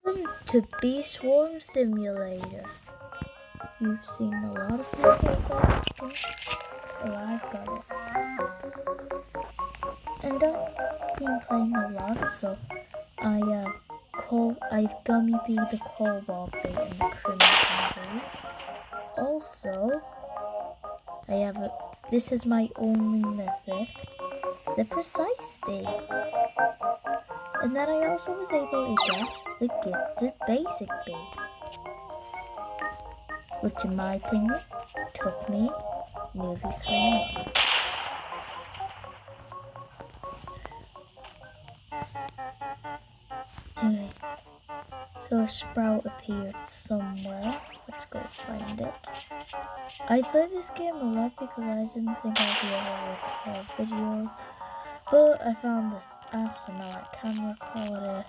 Welcome to Bee Swarm Simulator. You've seen a lot of people about this game. Well, I've got it. And I've been playing a lot, so I've gummy bee the cobalt bait and the crimson bait. Also, this is my only method, the precise bait. And then I also was able to get the gifted basic bait, which in my opinion took me nearly 3 months. Anyway, so a sprout appeared somewhere. Let's go find it. I played this game a lot because I didn't think I'd be able to record videos, but I found this app, so now I can record it.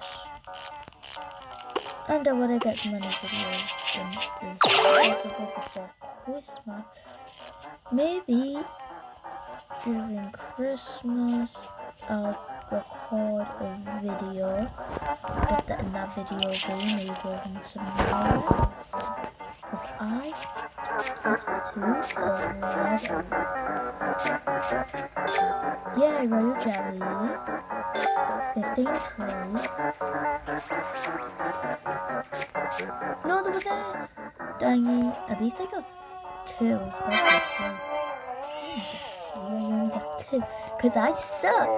And I want to get many videos done as possible before Christmas. Maybe during Christmas I'll record a video, but in that video will be maybe building some more because I get to 11. Yay, royal jelly. 15 trees. No, they were there. Dang it. At least I got 2. I was supposed to I only got 2. Because I suck.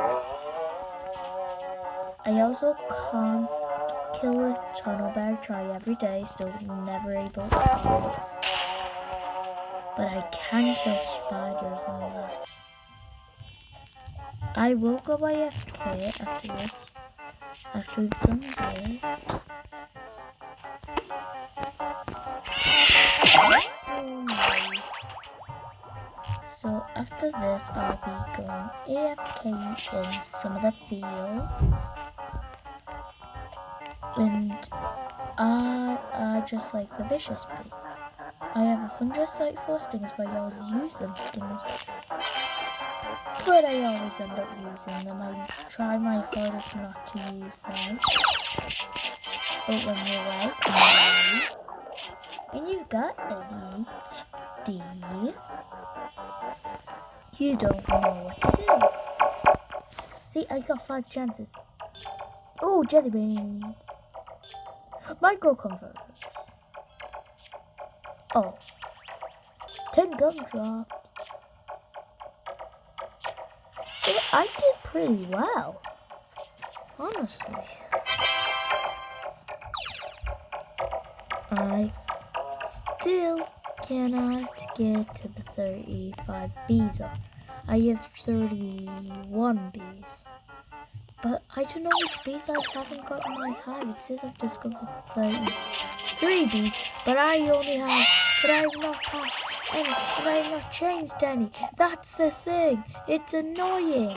I also can't kill a tunnel bear. Try every day. Still never able to kill it. But I can kill spiders on that. I will go AFK after this. After we've done this. So after this, I'll be going AFK in some of the fields. And I just like the vicious bee. I have 134 stings, but I always use them stings. But I always end up using them. I try my hardest not to use them. But when you're like me, and you've got ADHD, you don't know what to do. See, I got 5 chances. Oh, jelly beans. Micro converters. Oh. 10 gumdrops. Yeah, I did pretty well. Honestly. I still cannot get to the 35 bees. I have 31 bees. But I don't know which bees I haven't got in my hive. It says I've discovered 33 bees, but I have not passed any, and I have not changed any. That's the thing. It's annoying.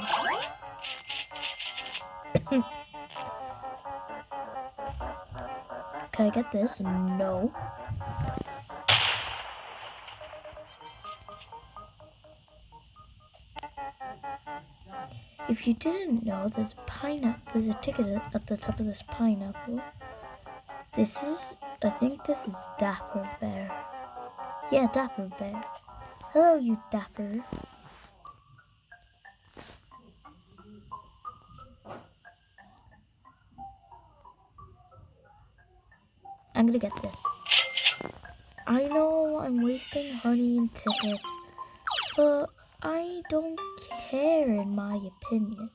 Can I get this? No. If you didn't know, there's a ticket at the top of this pineapple. I think this is Dapper Bear. Yeah, Dapper Bear. Hello, you Dapper. I'm gonna get this. I know I'm wasting honey and tickets, but I don't care in my opinion.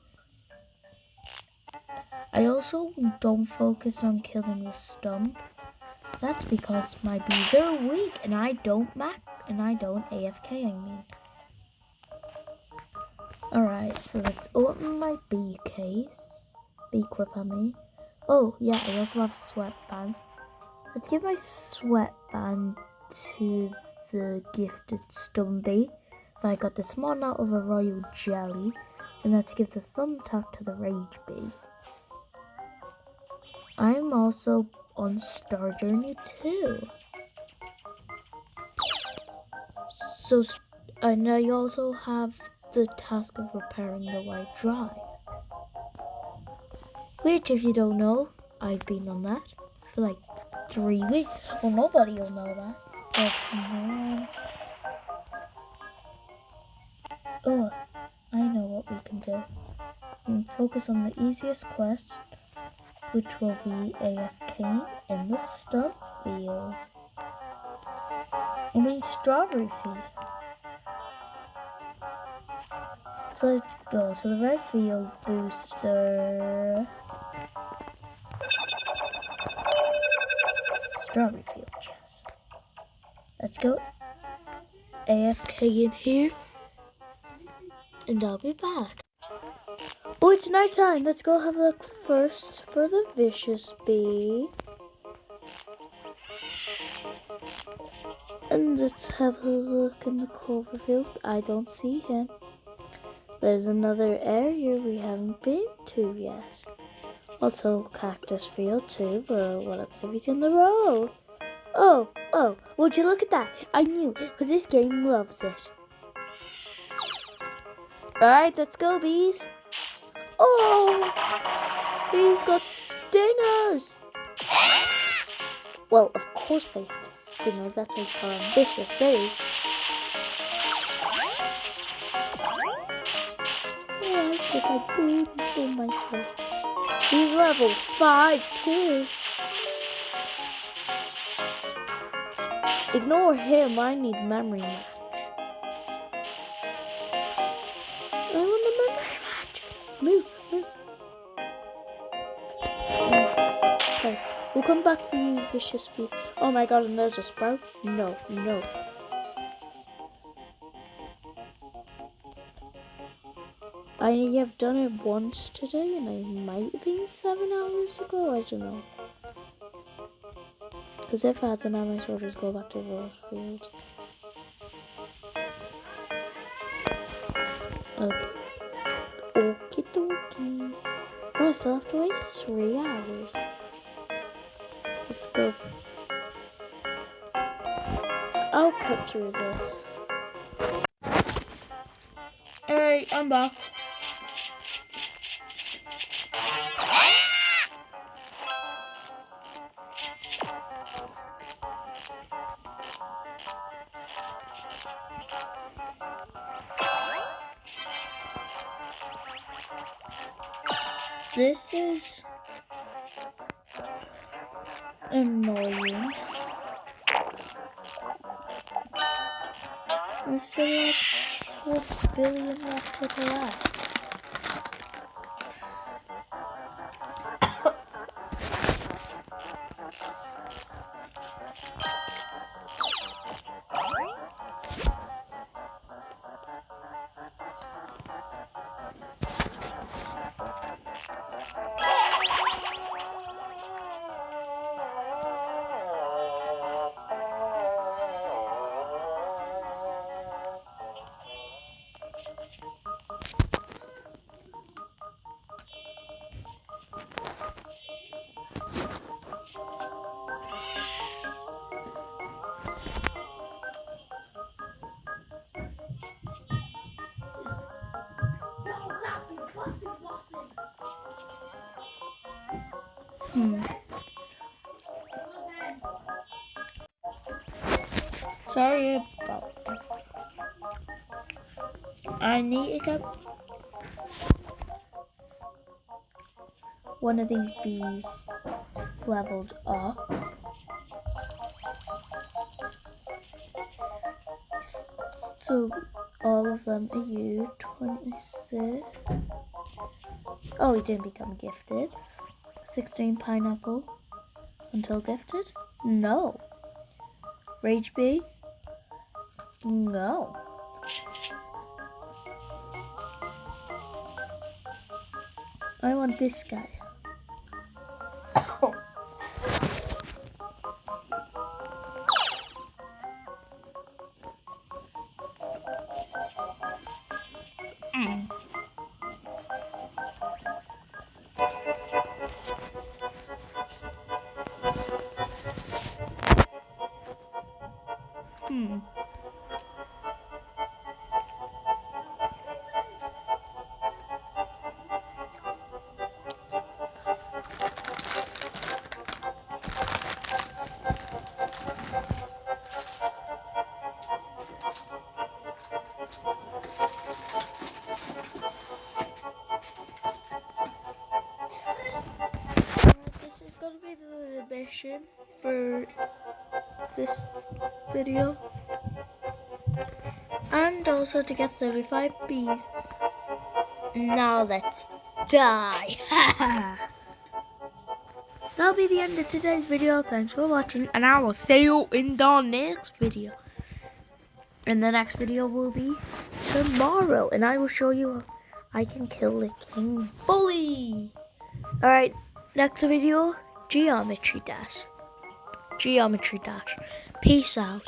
I also don't focus on killing the stump. That's because my bees are weak and I don't AFK, I mean. Alright, so let's open my bee case. Bee equip, I mean. Oh, yeah, I also have sweatband. Let's give my sweatband to the gifted Stumbee. I got the small nut of a royal jelly. And let's give the thumbtack to the rage bee. I'm also on Star Journey 2. So, and I also have the task of repairing the white drive. Which, if you don't know, I've been on that for like 3 weeks. Well, nobody will know that. That's one. Oh, I know what we can do. We can focus on the easiest quest, which will be AFK in the stunt field. I mean strawberry field. So let's go to the red field booster. Strawberry field chest. Let's go AFK in here. And I'll be back. Oh, it's nighttime. Let's go have a look first for the vicious bee. And let's have a look in the clover field. I don't see him. There's another area we haven't been to yet. Also, cactus field too, but what happens if he's in the road? Oh, would you look at that? I knew, because this game loves it. Alright, let's go, bees. Oh, he's got stingers. Well, of course they have stingers. That's why you call them vicious bee. Alright, if I do this for myself. He's level 5 too. Ignore him, I need memory match. I want the memory match. Move. Okay, we'll come back for you, vicious bee. Oh my god, and there's a sprout? No. I have done it once today, and it might have been 7 hours ago, I don't know. Because if it hasn't, I might as well just go back to Rose Field. Okie dokie. No, I still have to wait 3 hours. Let's go. I'll cut through this. Alright, I'm back. This is annoying. There's still like 4 billion left to collect. Sorry about that. I need to get one of these bees leveled up. So all of them are you, 26. Oh, he didn't become gifted. 16 pineapple until gifted? No. Rage bee? No. I want this guy. that'll be the mission for this video. And also to get 35 bees. Now let's die. That'll be the end of today's video. Thanks for watching, and I will see you in the next video. And the next video will be tomorrow, and I will show you how I can kill the king bully. Alright, next video, Geometry Dash. Peace out.